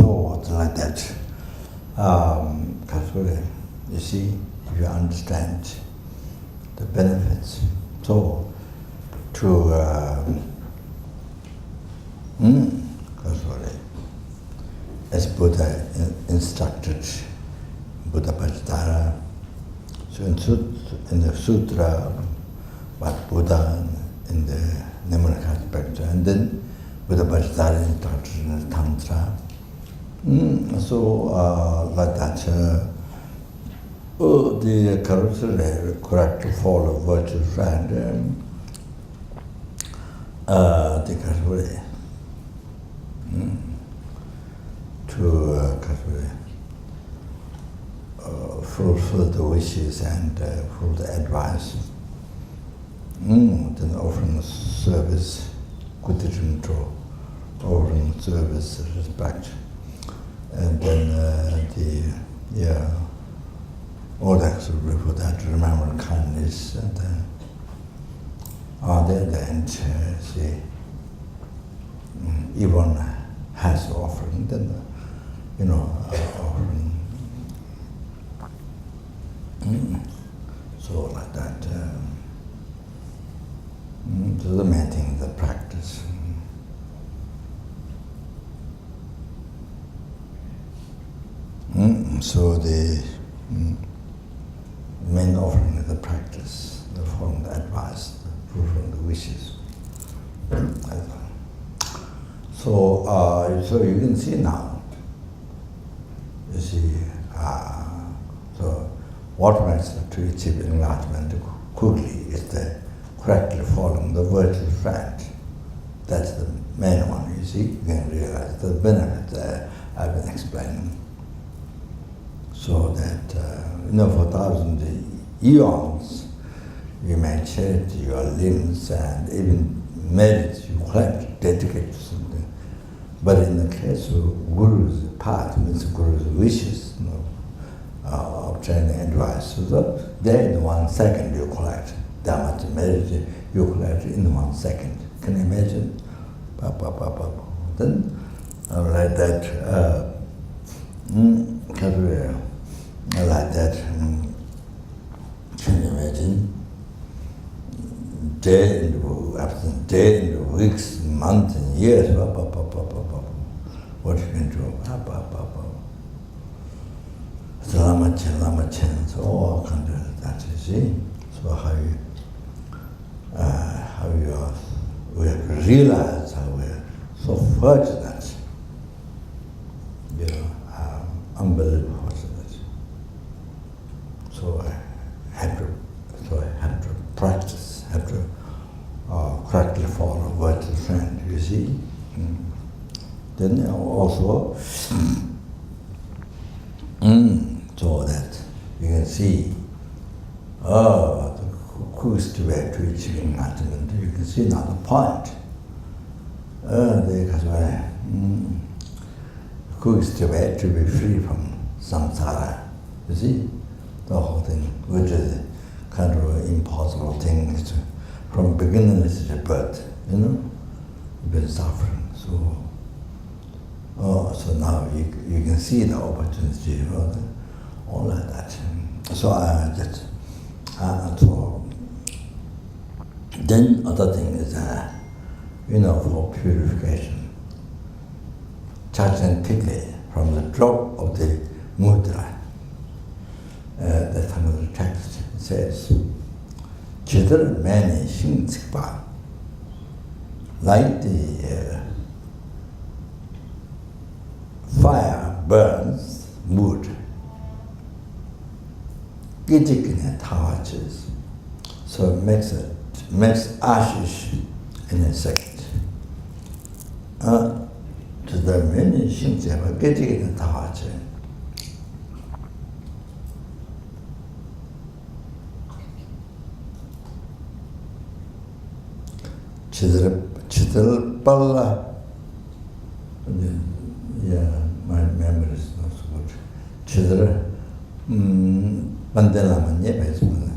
So it's like that. Because you see, if you understand the benefits, so to as Buddha instructed Buddha Pajitara, so in the sutra, but Buddha in the mnemonic aspect, and then Buddha Pajitara instructed in the Tantra. Like that, the correct fall of virtuous and the category to fulfill the wishes and fulfill the advice. Then offering service, kutirimto, offering service, respect. And then all acts for that, remember kindness, and then at the end, see, even has offering, then offering. So like that. So the main thing, the practice. So the main offering is the practice, the following the advice, the fulfilling the wishes. So you can see now. You see, so what makes to achieve enlightenment quickly is the correctly following the virtuous friend. That's the main one. You see, you can realize the benefit I've been explaining. So that, for 1,000 eons, you may change your limbs and even merits you collect, dedicate to something. But in the case of Guru's path, means Guru's wishes, obtaining advice, so there in 1 second you collect. That much merit you collect in 1 second. Can you imagine? Then, like that, like that, can you imagine? Day into day into weeks, months, and years. What you can do? So Lama Chen, so all kind of that. You see. So we have to realize how we're so fortunate. Unbelievable fortunate. So I have to practice, have to correctly follow virtuous friend, you see. Then also, so that you can see, the quickest way to achieve enlightenment, you can see now the point. Quickest way to be free from samsara, you see, the whole thing, which is kind of an impossible thing. From beginningless to birth, you've been suffering. So now you can see the opportunity, all like that. So so then other thing is, for purification. Charging quickly from the drop of the mudra. That's another text. It says, Chidra mani shing tsikpa, like the fire burns wood, gijikine touches, so it makes ashes in a second. To the many things that are getting in the heart. Chidal Palla. Yeah, my memory is not so good. Chidra Pandela Nyebe,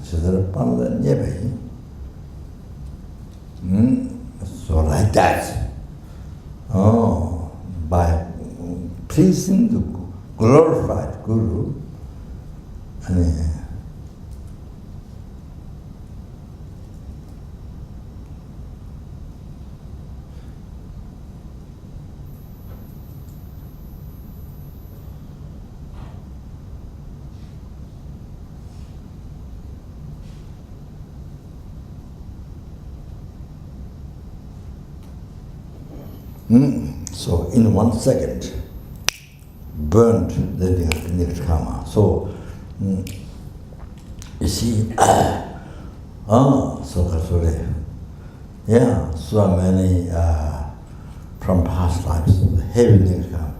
Chidra Palla Nyebe. So like that. By pleasing the glorified Guru, and so in 1 second, burned the nirkama. So you see, yeah, so many from past lives, the heavy nirkama,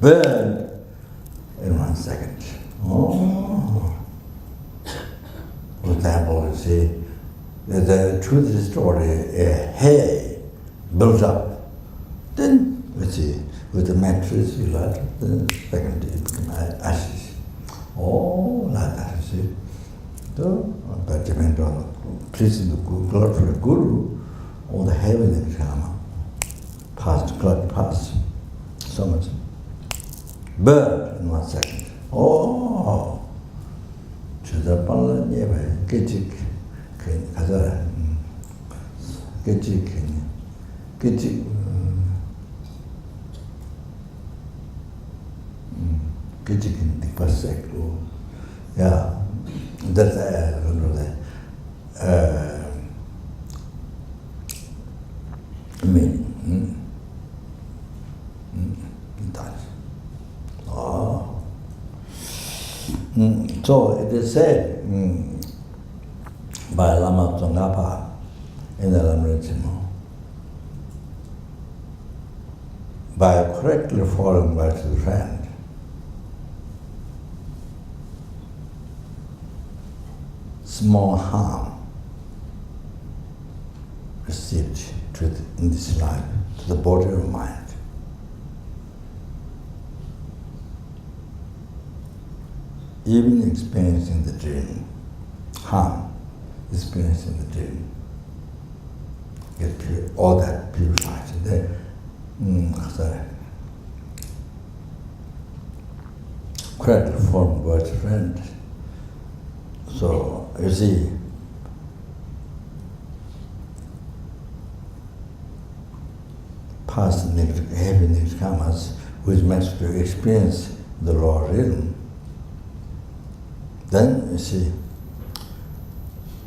burned in 1 second. Oh, for example, you see, the truth is story, hay built up. Then, let's see, with the mattress, you light up, the second day it became ashes. Oh, like that, you see. So, that depends on pleasing the God for the Guru, or the heavenly karma, past, so much. Burned in 1 second. Oh, Chudapala, Neva, Kitchik, Kazara, Kitchik, in the first cycle. Yeah, that's meaning. Oh. So it is said by Lama Tsongkhapa in the Lamritsimo, by correctly following virtuous friend, small harm received in this life to the body or mind. Even experiencing the dream, harm, experiencing the dream, get all that purified. Correctly formed words friend. So you see, past heavy nirkamas, which makes you experience the lower realm. Then you see,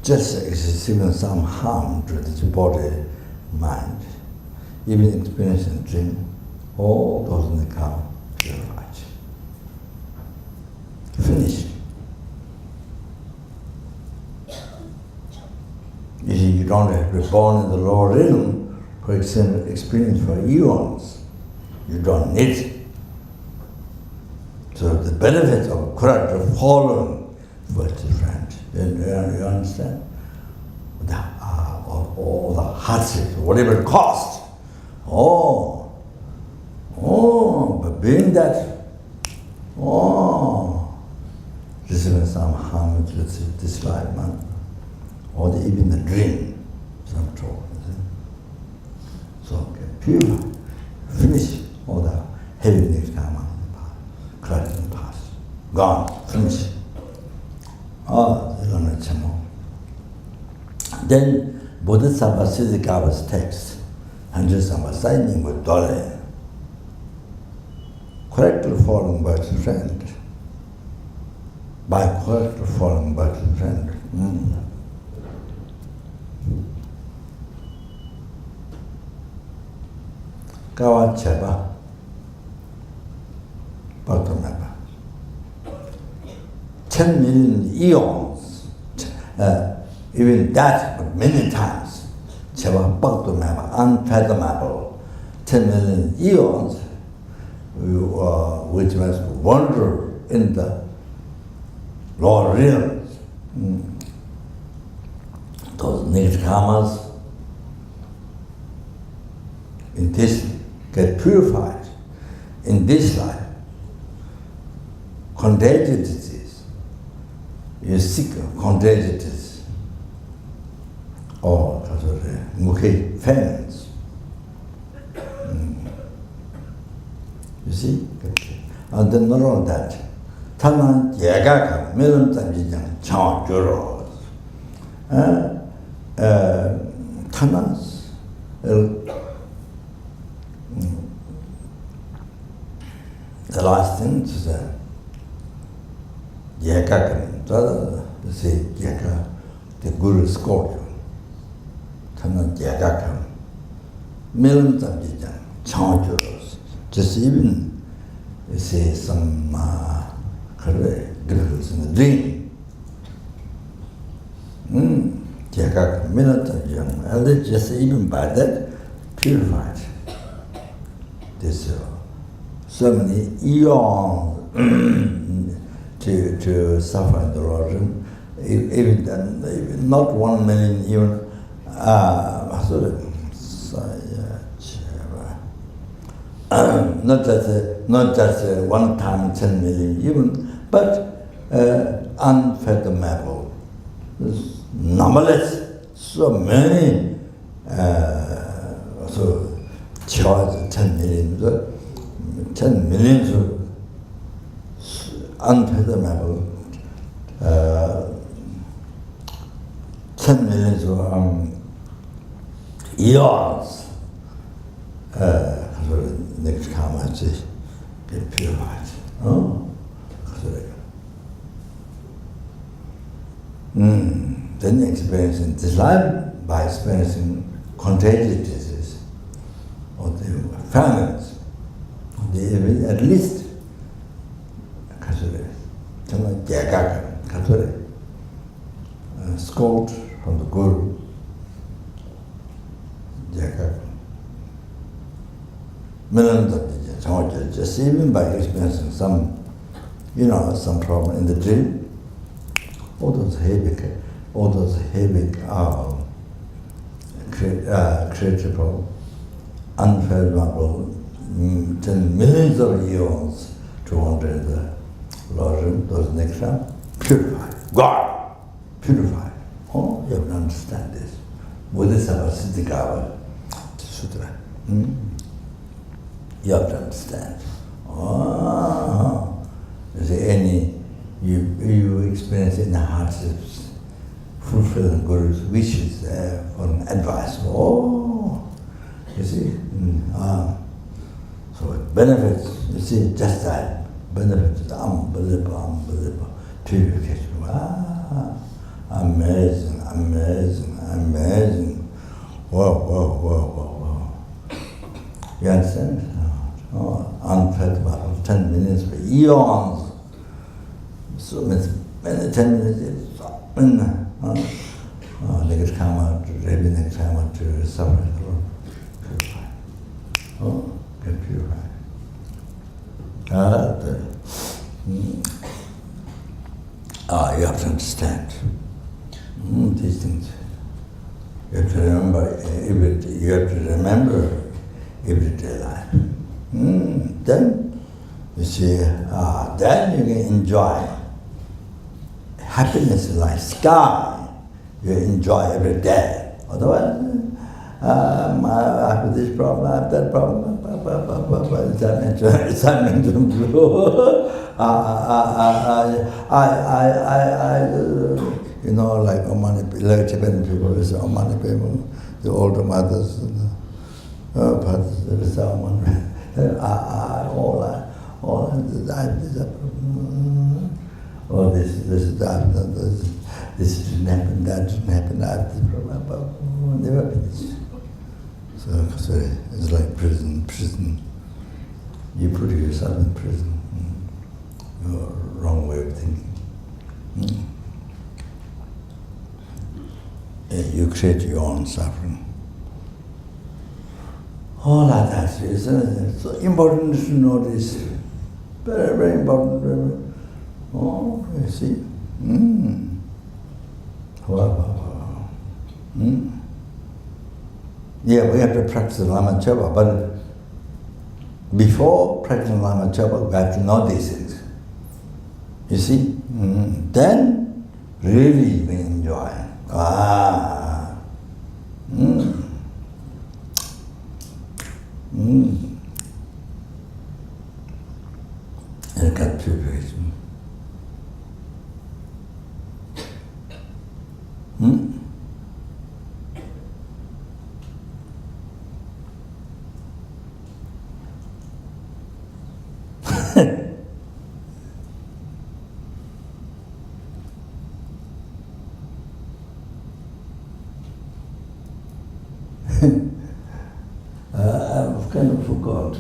just experiencing some harm to this body, mind, even experiencing dream, all those nirkama purified. Finished. You see, you don't have to be born in the lower realm for experience for eons. You don't need it. So the benefits of correct following virtuous friend, you understand? All the hardships, whatever it costs. But being that, receiving some harm to this life, man. Or even the dream, some trouble. So, pure, finish all the heavy nirkama, correct in the past. Gone, finish. Then, Bodhisattva Siddhikava's text, and just signing with Dole, correctly following virtuous friend, by correctly following virtuous friend. Kawa Cheba, Bhaktamapa. 10 million eons, even that, but many times, Cheba Bhaktamapa, unfathomable. 10 million eons, which must wander in the lower realms. Those nirkamas, in this, get purified in this life. Contagious disease, you sick of contagious disease, or famines. You see? And then not only that, Tanan Yagaka, Milam Tanjang, Chang Juros. Tanas, the last thing is Yagaka, the say Yaga, the Guru scored you. Tanan Yagaka, Milam Tanjang, Chang Juros. Just even, you say, some girls in the dream. And just even by that, purified. There's so many eons to suffer in the Lord. Even not 1 million, even not just one time 10 million, even, but unfathomable. Numberless, so many, so charge 10 million, 10 millions of unfathomable, 10 millions of eons. Next karma is get purified. Then experiencing this life by experiencing contagious disease or the famines, at least scold from the Guru. Just even by experiencing some problem in the dream, all those heavy critical, unfathomable, 10 millions of years to wander in the Lord, those next round, purified. God, purified. Oh, you have to understand this. Bodhisattva Siddhikava Sutra. You have to understand. You see, you experience in the hardships, fulfilling Guru's wishes for advice. You see, so it benefits, you see, just that, benefits unbelievable, purification. Amazing. Whoa. You understand? Unfathomable, 10 minutes for eons. So many 10 minutes, next karma, maybe next karma to suffer, purify. Get purified. You have to understand these things. You have to remember everyday life. Then you see, then you can enjoy happiness like sky. You enjoy every day. Otherwise, I have this problem, I have that problem. Like Tibetan people, Omani people, the older mothers, fathers, this didn't happen, that didn't happen, I have this problem, never finished. So it's like prison. You put yourself in prison. Wrong way of thinking. You create your own suffering. All of that is so important to know this. Very, very important. You see. Wow. Yeah, we have to practice Lama Chapa, but before practicing Lama Chapa, we have to know these things. You see? Then really we enjoy. I've kind of forgot.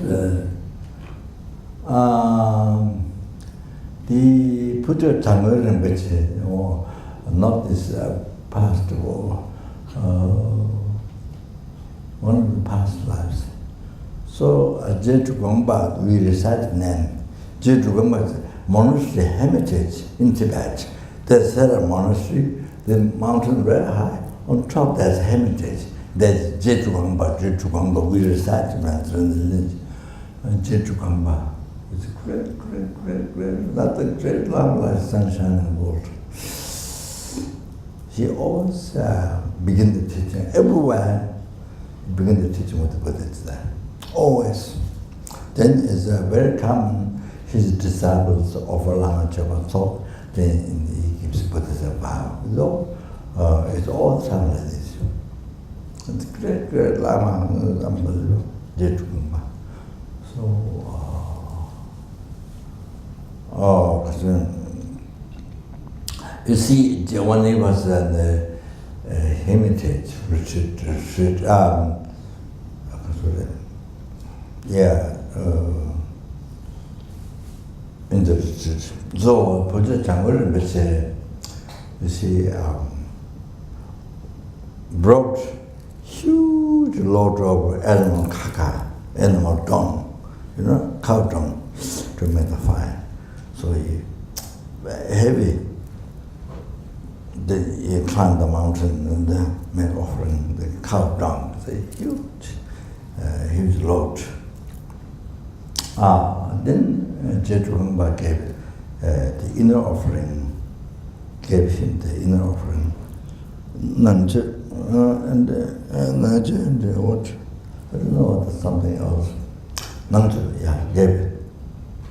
The Purchog Jampa Rinpoche, or not this past, or one of the past lives. So at Jeju Gongpa, we recite the name. Jeju Gongpa is monastery hermitage in Tibet. There's a monastery, the mountain very high. On top there's a hermitage. There's Jeju Gongpa, we recite the mantra in the village. And Jeju Gongpa is great, not the great long like sunshine and water. He always begin the teaching, everywhere, begin the teaching with the Buddhists there. Always. Then it's very common, his disciples offer Lama Chöpa talk, then he gives Buddhism vow. It's all the time like this. It's great Lama, unbelievable, Jeju Gongpa. So, you see, when he was at the hermitage retreat, in the retreat. So, Purchog Jampa Rinpoche, you see, brought huge load of animal caca, animal dung, cow dung, to make the fire. So he, heavy, he climbed the mountain and made offering the cow dung, the huge load. Then Jeju Gongpa gave the inner offering, gave him the inner offering, Nanje, and what, I don't know what, something else. Nanje, gave it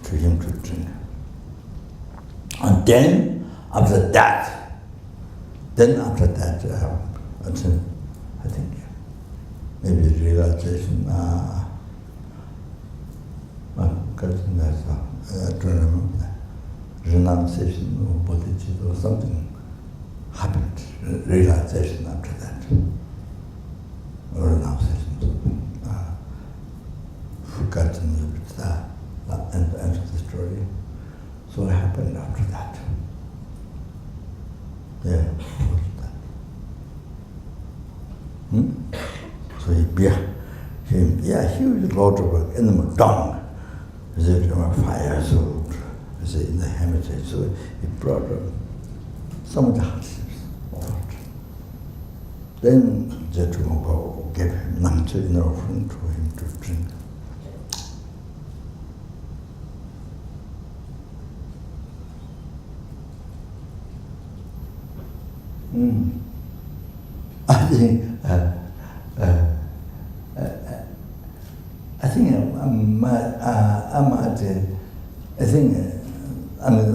to him to drink. And then, after that, I think, maybe realization, I don't remember that, renunciation or bodhicitta or something happened, realization after that, or renunciation, forgotten a little bit that end of the story. So it happened after that. Yeah, what was that? So he huge load of animal dung. Is it fire? So is it in the hermitage? So he brought some of the hardships offered. Then Jeju Gongpa gave him Nangche in offering to him to drink.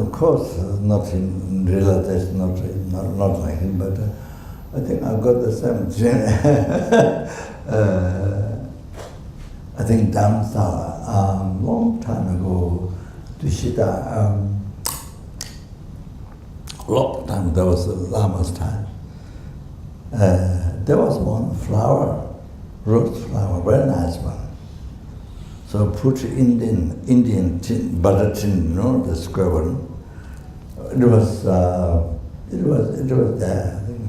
Of course, not in realization, not like him, but I think I've got the same gene. I think Dhammsala, long time ago, Dushita, long time, there was Lama's time. There was one flower, rose flower, very nice one. So put Indian tin, butter tin, the square one. It was there. I think.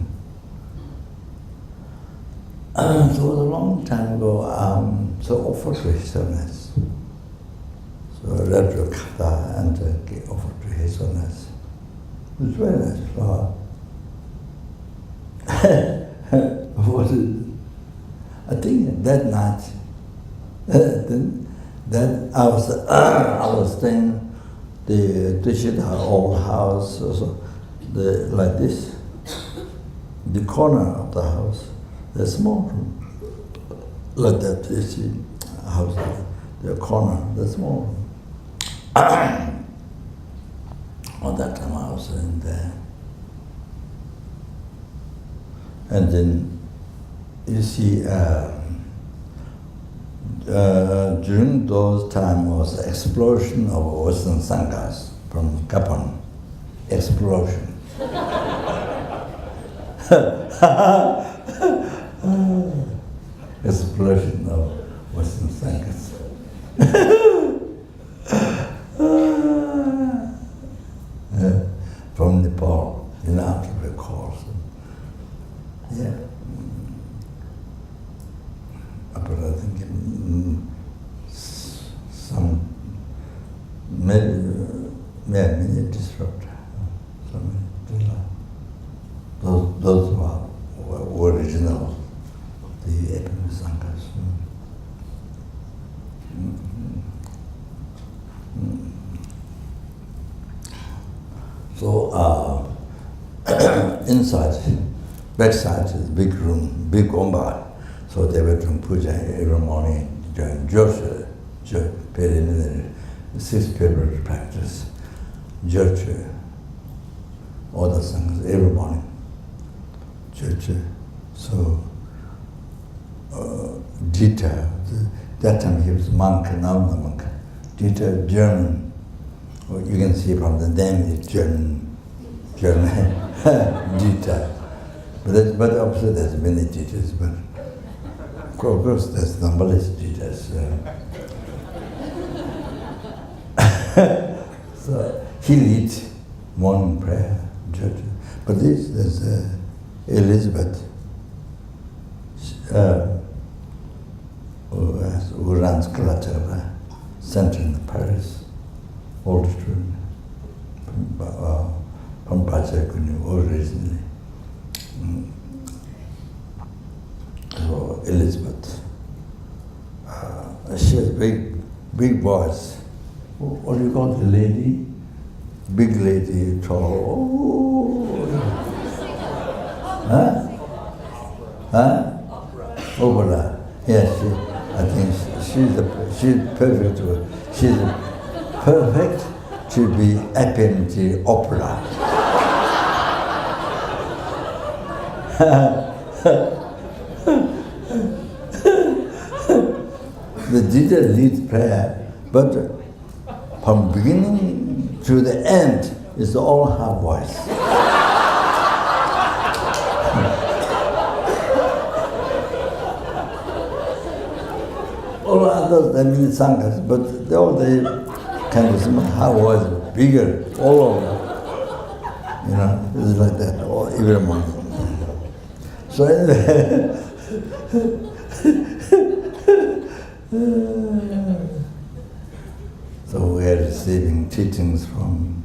So it was a long time ago. So offered to His Holiness. So I read to Kata and offered to His Holiness. It was a very nice flower. What is it? I think that night, then I was staying the Dushita old house, so like this, the corner of the house, the small room, like that. You see, house, the corner, the small room. All that time I was in there, and then you see. During those times was the explosion of Western Sanghas from Gabon. Explosion. explosion of Western thinkers. From Nepal, in Africa, of course. Yeah. But I think some many disruptor. Those who are original, the FPMT Sanghas. So inside, backside is a big room, big omba. So they were doing puja every morning during Georgia, preliminary, 6 people practice, Georgia, all the things every morning, Georgia. So Dieter, that time he was monk, now the monk. Dieter, German. Well, you can see from the name is German, Dieter. But obviously there's many Dieters, but of course there's numberless Dieters. So he leads morning prayer, church. But there's Elizabeth, who runs Clutter Center in Paris, old student from Purchog originally. So Elizabeth, she has big voice. What do you call the lady? Big lady, tall. Huh? Opera. Yes, I think she's perfect. She's perfect to be FPMT opera. The teacher leads prayer, but from beginning to the end, it's all her voice. All others, I mean, sanghas, but they kind of her voice bigger, all over. You know, it's like that every morning. So anyway, so we are receiving teachings from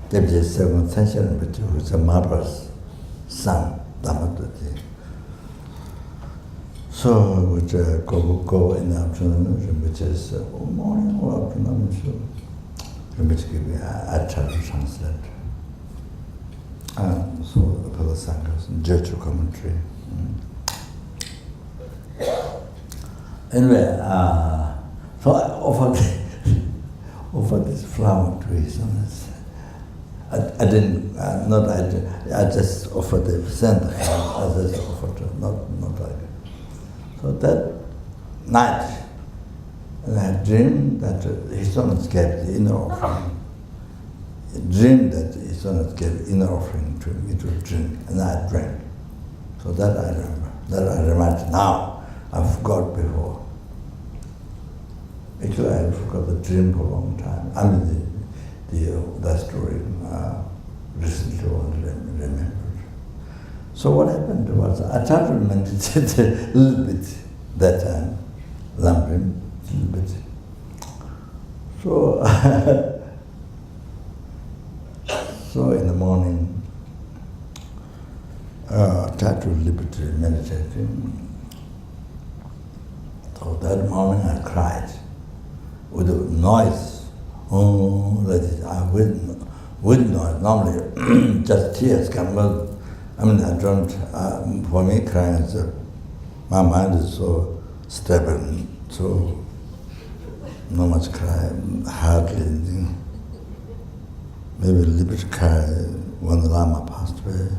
Deputy 7th Century Rinpoche, who is a marvelous son, Dhammadoti. So we would go in the afternoon, Rinpoche is morning or afternoon, so Rinpoche give me a try to translate. So for the sanghas, Jeju commentary. Anyway, so I offered this flower to His Holiness. I just offered the center. I just offered it, not like it. So that night, I had dreamed that His Holiness gave the inner offering. I dreamed that His Holiness gave inner offering to me to drink, and I drank. So that I remember. That I remember now. I forgot before. Actually, I forgot the dream for a long time. I mean, that story recently remembered. So what happened was, I tried to meditate a little bit that time, lumbering a little bit. So, so in the morning, I tried to meditate. So that morning I cried with a noise. Oh, like this. With noise. Normally, just tears come. But I mean, I don't. For me, crying is my mind is so stubborn, so not much cry, hardly anything. Maybe a little bit cry when the Lama passed away.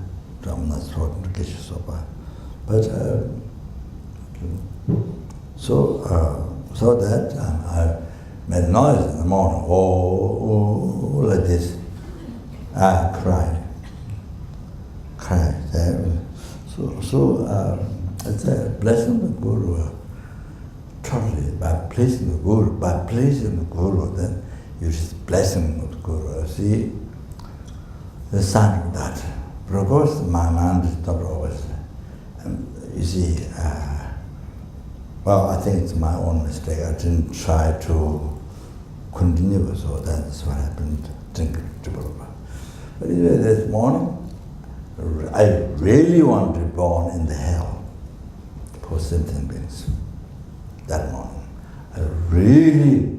I'm not talking to Geshe Zopa, but. So that I made noise in the morning, oh, like this. I cried. So It's a blessing the Guru totally by pleasing the Guru. By pleasing the Guru, then you just blessing the Guru. See, the sign of that. But of course, my mind is not always. You see, well, I think it's my own mistake. I didn't try to continue, so that's what happened. But anyway, this morning, I really want to be born in the hell for sentient beings. That morning, I really,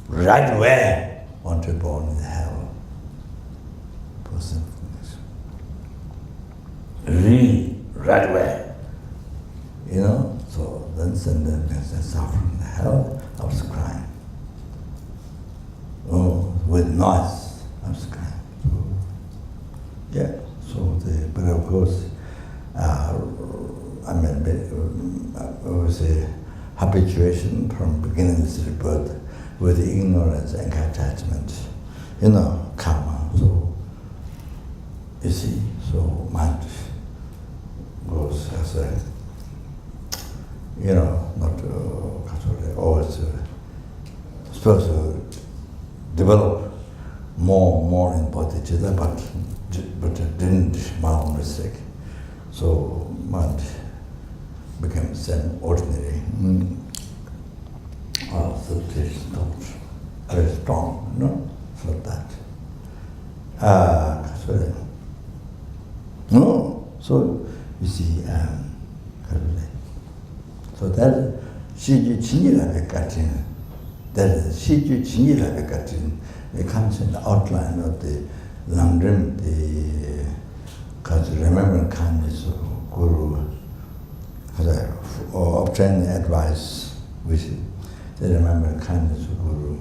right away, want to be born in the hell for sentient beings. Really, right away. You know, so then sentient beings are suffering in the hell. I was crying. Oh, with noise, I was crying. Yeah, so but of course, it was a habituation from beginning of the birth with the ignorance and attachment, karma. So, you see, so mind goes as a, not always supposed to develop more in bodhicitta, but it didn't, my own mistake. So mind became same ordinary. Substitution thought, very strong, for that. So you see, so that Shiju Chinila Vekatin, that is Shiju Chinila Vekatin, it comes in the outline of the Langrim, because remember kindness of Guru, or obtain the advice, which they remember kindness of Guru.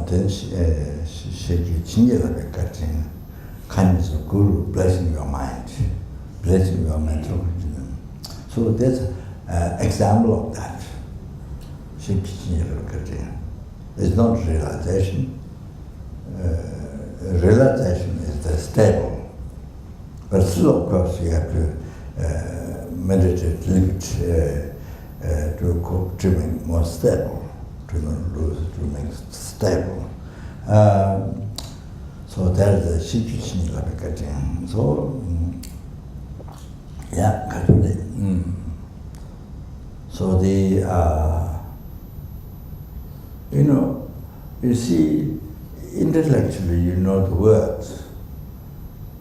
Then Shiju Chinila Vekatin, kindness of Guru, blessing your mind, blessing your mental. So there's an example of that. It's not realization. Realization is the stable. But still, of course, you have to meditate a little bit to make more stable, to not lose, to make stable. So that is the situation like. So, yeah, so the, you see, intellectually you know the words,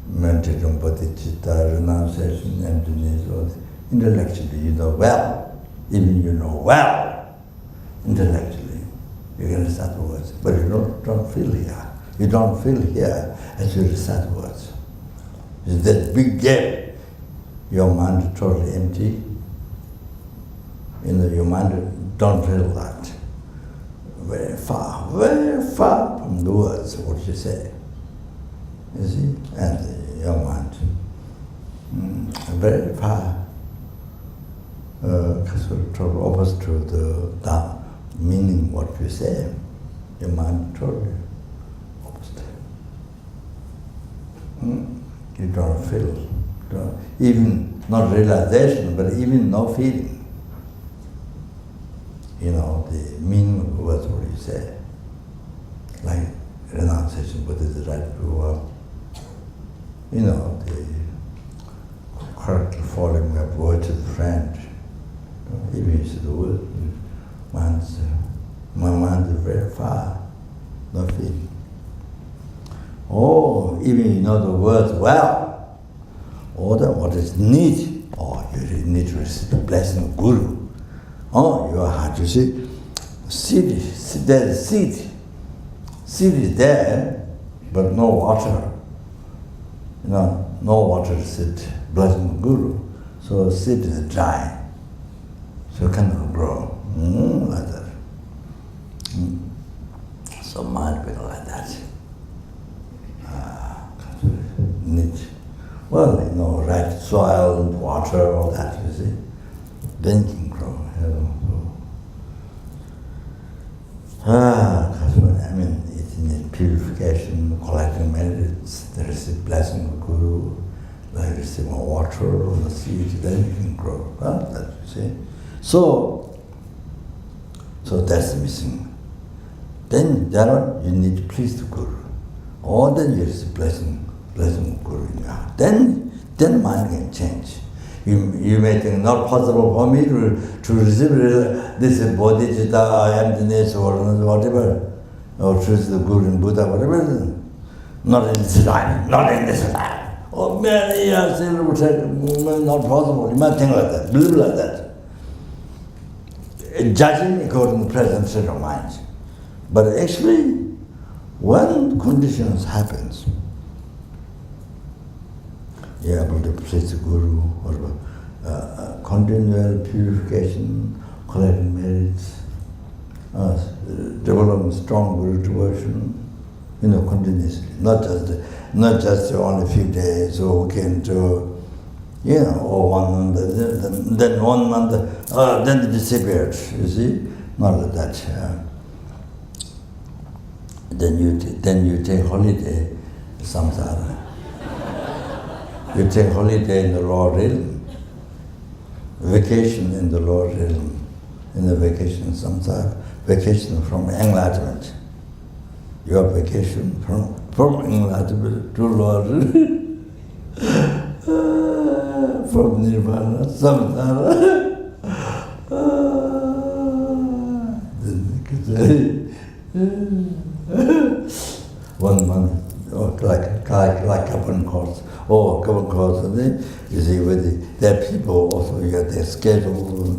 meditation, bodhicitta, renunciation, emptiness, or intellectually you know well, even you know well, intellectually, you can recite the words, but you don't feel here. You don't feel here as you recite words. It's that big gap. Your mind is totally empty. Your mind don't feel that. Very far from the words, what you say. You see? And your mind, very far, total opposite to the meaning what you say. Your mind totally opposite. You don't feel. Even not realization, but even no feeling. The meaning of the words, what you say. Like renunciation, what is the right word? The correctly following a virtuous friend. Even you see the word, my mind is very far, no feeling. Oh, even you know the words well. Or what is need, you need to receive the blessing of Guru. Your heart, you see, there's seed. Seed is there, but no water. No water to sit, blessing of Guru. So seed is dry, so it cannot grow. Like that. So mind being like that. Need. Well, right soil, water, all that, you see. Then can grow. It needs purification, collecting merits. There is a blessing of Guru, like receive more water or the seed, then you can grow. That, you see. So that's missing. Then you need to please the Guru. Or then you receive blessing of Guru in your heart. Then mind can change. You may think not possible for me to receive this bodhicitta, emptiness, or whatever, or to receive the Guru and Buddha, whatever. Not in this life, not in this life. Oh, many years, not possible. You might think like that, believe like that. Judging according to the present state of mind. But actually, when conditions happens, you're able to please the Guru, or continual purification, collecting merits, developing strong Guru devotion, continuously. Not just only a few days or weekend, or 1 month, then 1 month, then it disappeared. You see, not like that. Then you take holiday, samsara. You take holiday in the lower realm, vacation in the lower realm, in the vacation samsara, vacation from enlightenment. Your vacation from enlightenment to lower realm, from nirvana, samsara. Then you can say, 1 month, like a common course, and then you see there are people also, you have their schedule.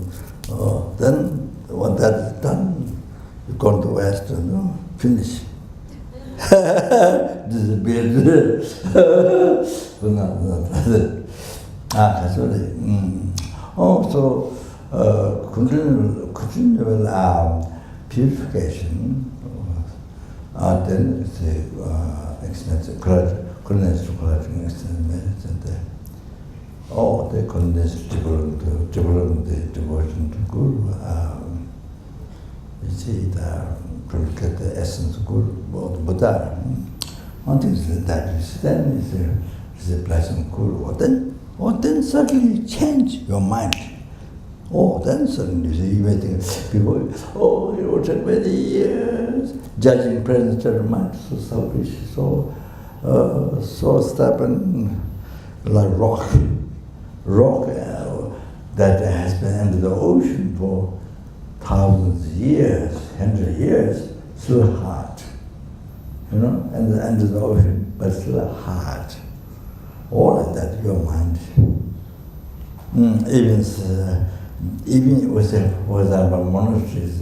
Then when that is done, you go to West and finish. Disappeared. So continual purification. Then it's extensive, condense to collecting extended merits, and they condense developing the devotion to Guru. You see, to get the essence of Guru, or the Buddha. One thing is that you see, then is a blessing of Guru. Or then suddenly change your mind. Then suddenly you may think, people, it will take many years, judging present state of mind, so selfish, so stubborn, like rock that has been under the ocean for thousands of years, 100 years, still hard, and under the ocean, but still hard. All like that, your mind. Even with example, monasteries,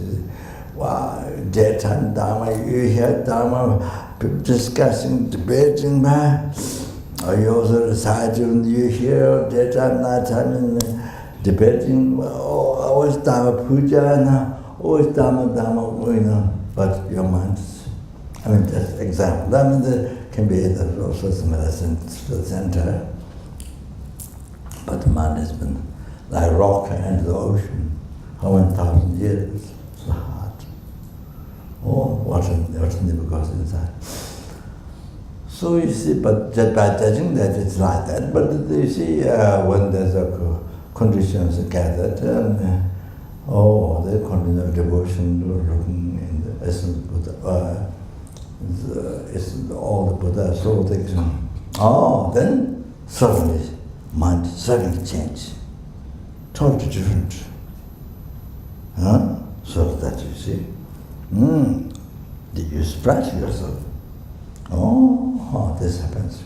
wow, daytime Dharma, you hear Dharma, people discussing, debating, or you also recite, you hear daytime, nighttime, and debating, always Dharma puja, always Dharma, but your mind, just example. There can be other also medicine center, but the mind has been like rock into the ocean, how 1,000 years, so hard. Water never goes inside. So you see, but by judging that it's like that, but you see, when there's conditions gathered, the continual devotion, looking in the essence of Buddha, all the Buddha, so things, then suddenly, mind suddenly change. Totally different. So that you see. Did you surprise yourself? This happens.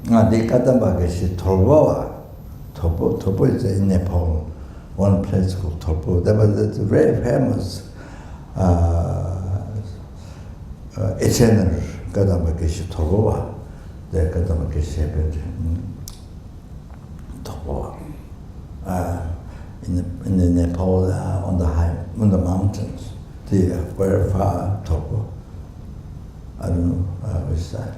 The Katambagashi Topo is in Nepal, one place called Topo. There was a very famous Eternal Katambagashi Topo. The Katambagashi happened Topo. In the Nepal, on the mountains, they are very far Topo. I don't know which side.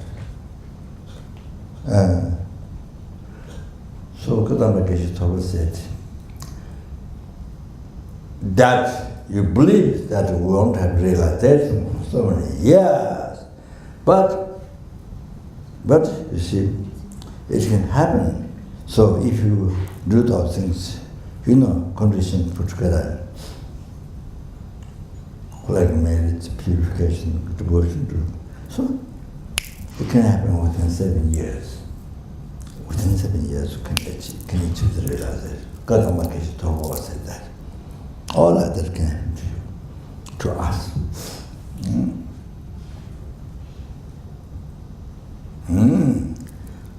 So Katambagashi Topo said that you believe that we won't have realization for so many years, but you see, it can happen So if you do those things, conditions put together, like marriage, purification, devotion, so it can happen within 7 years. Within 7 years, you can achieve the realization. Gautama Keshe said that. All that can happen to you, to us.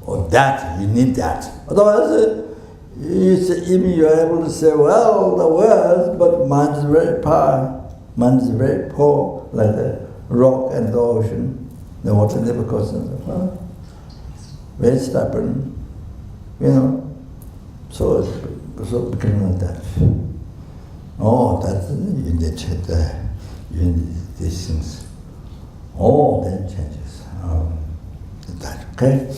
Or that, you need that. Otherwise, you are able to say, well, the words, but mind is very poor. Mind is very poor, like the rock and the ocean. The water never goes in. Very stubborn, So it became like that. Oh, that's you need these things. Oh, then changes. That, okay?